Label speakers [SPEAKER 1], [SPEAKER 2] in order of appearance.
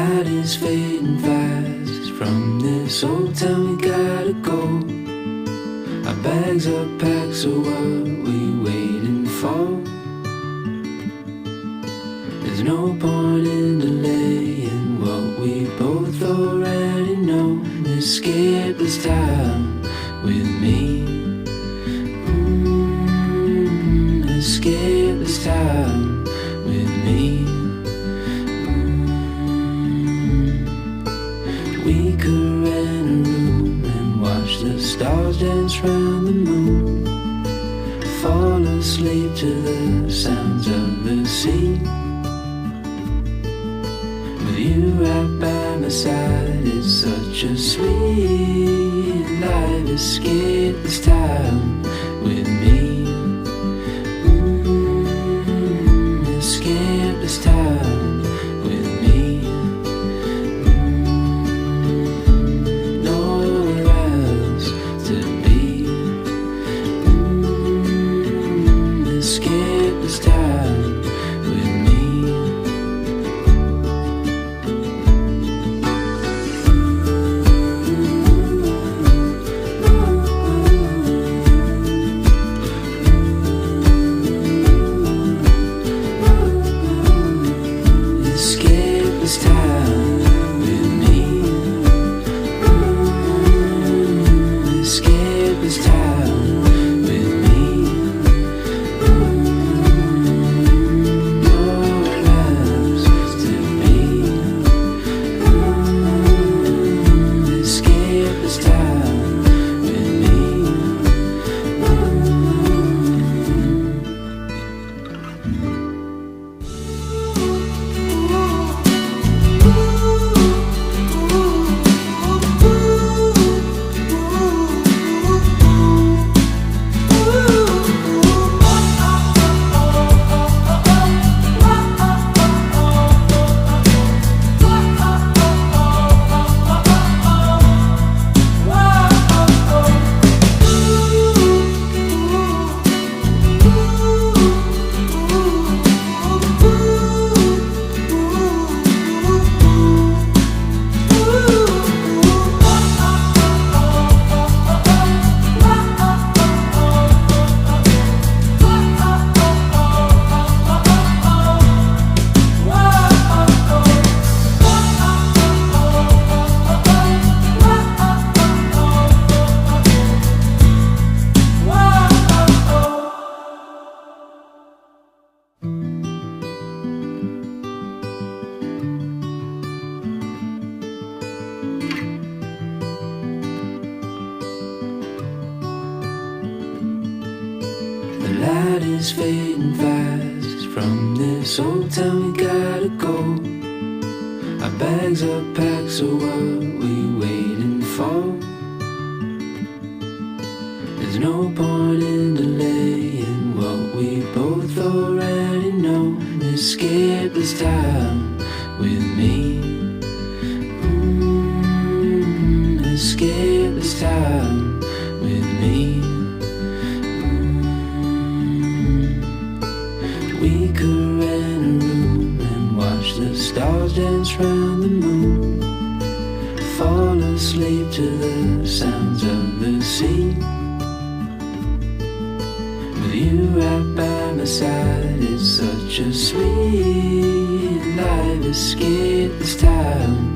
[SPEAKER 1] light is fading fast. From this old town we gotta go. Our bags are packed, so what we waiting for? There's no point in delaying what we both already know. Escape this time with me. Escape this time with me. We could rent a room and watch the stars dance round the moon. Fall asleep to the sounds of the sea. With you right by my side, it's such a sweet life. Escape this time with me. Escape this time with me. Nowhere else to be. Escape this time with me. Escape this time with me. Escape this time with me. Nowhere else to be. Escape this time with me. The light is fading fast. From this old town we gotta go. Our bags are packed, so what we waiting for? There's no point in delaying what we both already know. Escape this time with me. Escape this time with me. We could rent a room and watch the stars dance round the moon. Fall asleep to the sounds of the sea. With you right by my side, it's such a sweet life. Escape this time